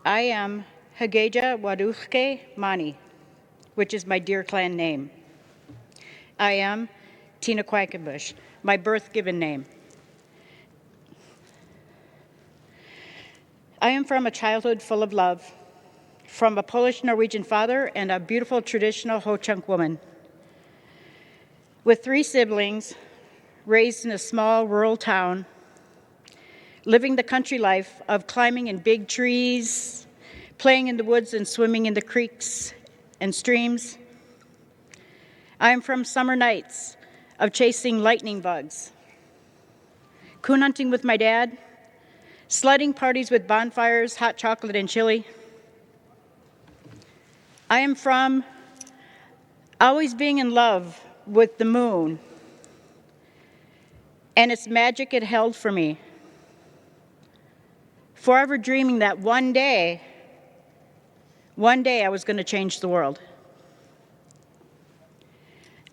I am Hageja Waduhke Mani, which is my deer clan name. I am Tena Quackenbush, my birth given name. I am from a childhood full of love, from a Polish-Norwegian father and a beautiful traditional Ho-Chunk woman. With 3 siblings, raised in a small rural town, living the country life of climbing in big trees, playing in the woods and swimming in the creeks and streams. I am from summer nights of chasing lightning bugs, coon hunting with my dad, sledding parties with bonfires, hot chocolate, and chili. I am from always being in love with the moon and its magic it held for me. Forever dreaming that one day I was going to change the world.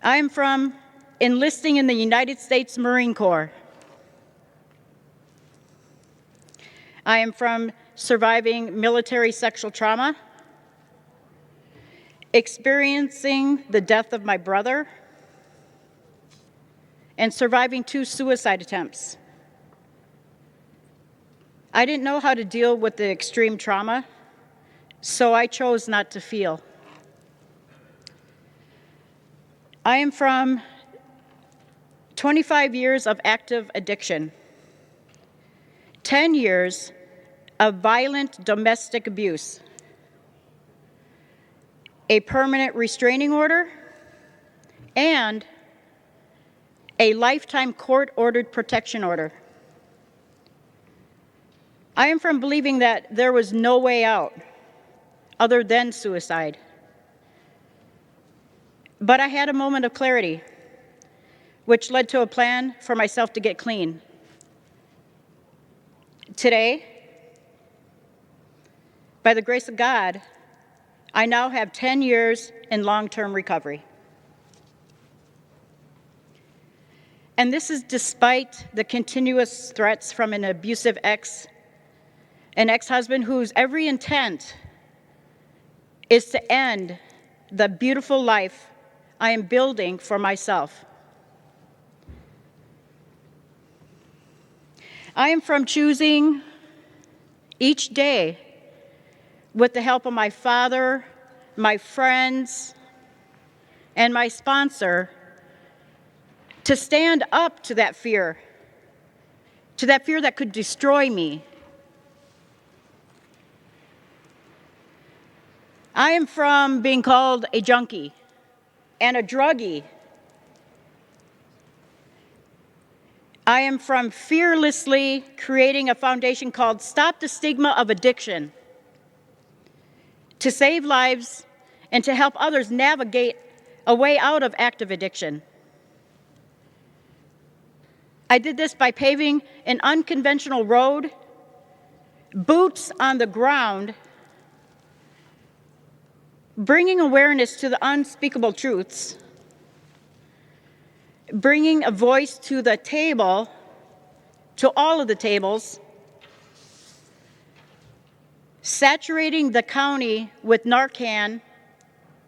I am from enlisting in the United States Marine Corps. I am from surviving military sexual trauma, experiencing the death of my brother, and surviving 2 suicide attempts. I didn't know how to deal with the extreme trauma, so I chose not to feel. I am from 25 years of active addiction, 10 years of violent domestic abuse, a permanent restraining order, and a lifetime court-ordered protection order. I am from believing that there was no way out other than suicide. But I had a moment of clarity, which led to a plan for myself to get clean. Today, by the grace of God, I now have 10 years in long-term recovery. And this is despite the continuous threats from an abusive an ex-husband whose every intent is to end the beautiful life I am building for myself. I am from choosing each day, with the help of my father, my friends, and my sponsor, to stand up to that fear that could destroy me. I am from being called a junkie and a druggie. I am from fearlessly creating a foundation called Stop the Stigma of Addiction, to save lives and to help others navigate a way out of active addiction. I did this by paving an unconventional road, boots on the ground, bringing awareness to the unspeakable truths, bringing a voice to the table, to all of the tables, saturating the county with Narcan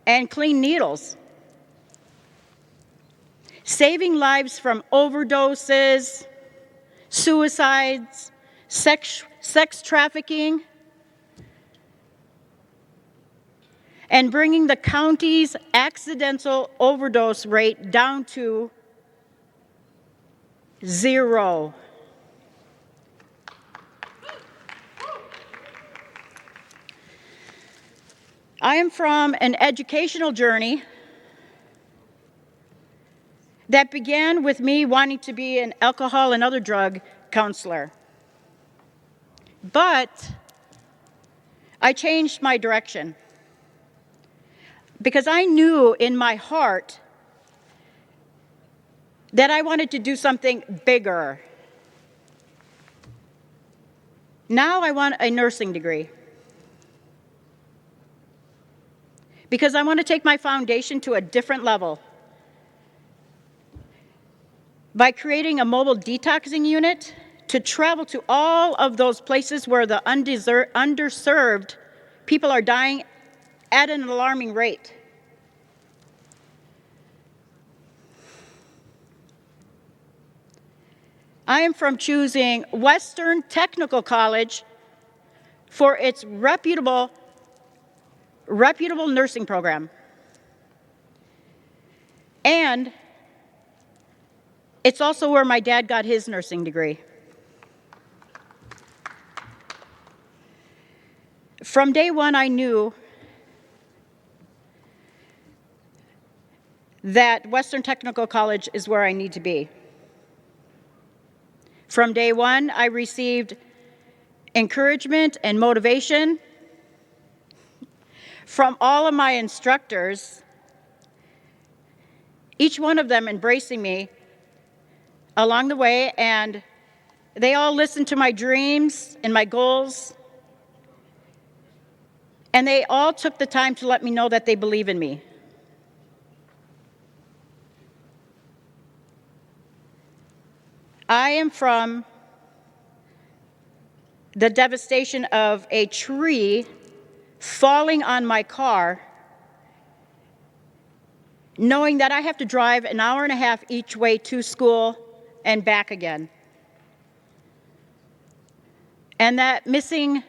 and clean needles, saving lives from overdoses, suicides, sex trafficking, and bringing the county's accidental overdose rate down to 0. I am from an educational journey that began with me wanting to be an alcohol and other drug counselor. But I changed my direction because I knew in my heart that I wanted to do something bigger. Now I want a nursing degree because I want to take my foundation to a different level by creating a mobile detoxing unit to travel to all of those places where the underserved people are dying at an alarming rate. I am from choosing Western Technical College for its reputable nursing program. And it's also where my dad got his nursing degree. From day one, I knew that Western Technical College is where I need to be. From day one, I received encouragement and motivation from all of my instructors, each one of them embracing me along the way, and they all listened to my dreams and my goals, and they all took the time to let me know that they believe in me. I am from the devastation of a tree falling on my car, knowing that I have to drive an hour and a half each way to school and back again. And that missing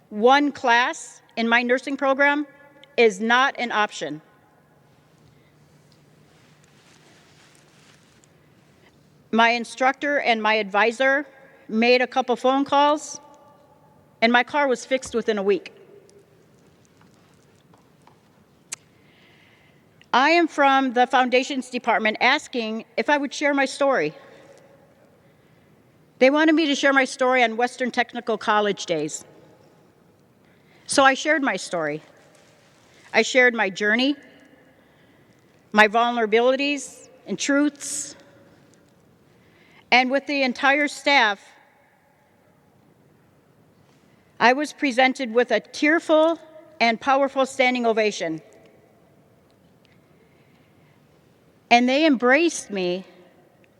one class in my nursing program is not an option. My instructor and my advisor made a couple phone calls, and my car was fixed within a week. I am from the foundations department asking if I would share my story. They wanted me to share my story on Western Technical College days. So I shared my story. I shared my journey, my vulnerabilities and truths, and with the entire staff, I was presented with a tearful and powerful standing ovation. And they embraced me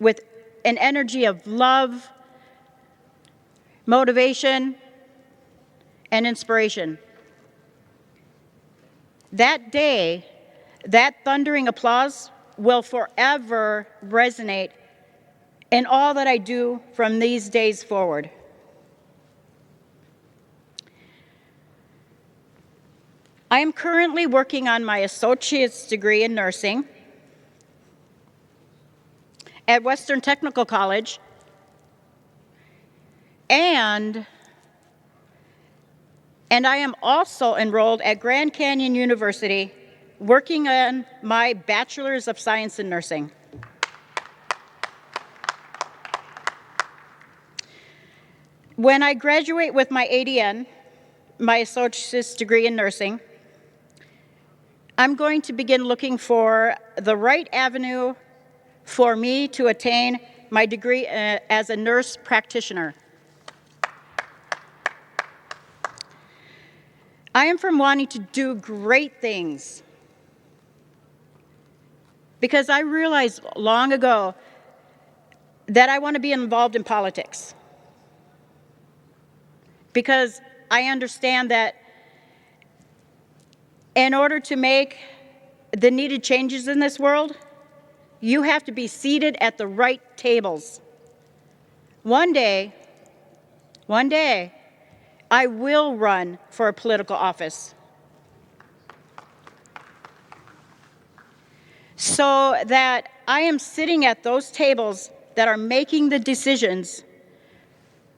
with an energy of love, motivation, and inspiration. That day, that thundering applause will forever resonate in all that I do from these days forward. I am currently working on my associate's degree in nursing at Western Technical College, and I am also enrolled at Grand Canyon University working on my Bachelor's of Science in Nursing. When I graduate with my ADN, my associate's degree in nursing, I'm going to begin looking for the right avenue for me to attain my degree as a nurse practitioner. I am from wanting to do great things because I realized long ago that I want to be involved in politics, because I understand that in order to make the needed changes in this world, you have to be seated at the right tables. One day, I will run for a political office, so that I am sitting at those tables that are making the decisions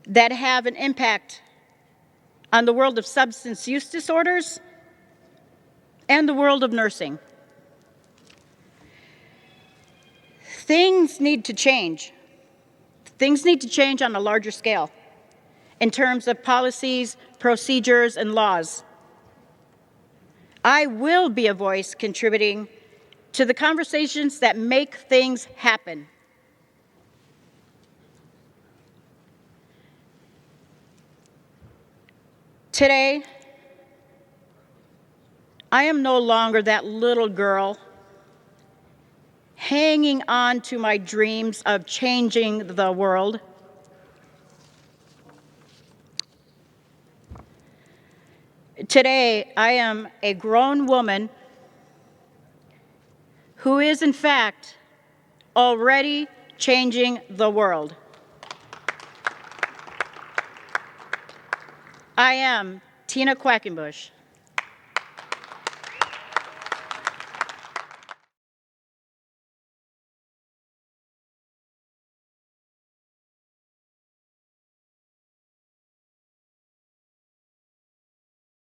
that have an impact on the world of substance use disorders and the world of nursing. Things need to change. Things need to change on a larger scale in terms of policies, procedures, and laws. I will be a voice contributing to the conversations that make things happen. Today, I am no longer that little girl hanging on to my dreams of changing the world. Today, I am a grown woman who is, in fact, already changing the world. I am Tena Quackenbush.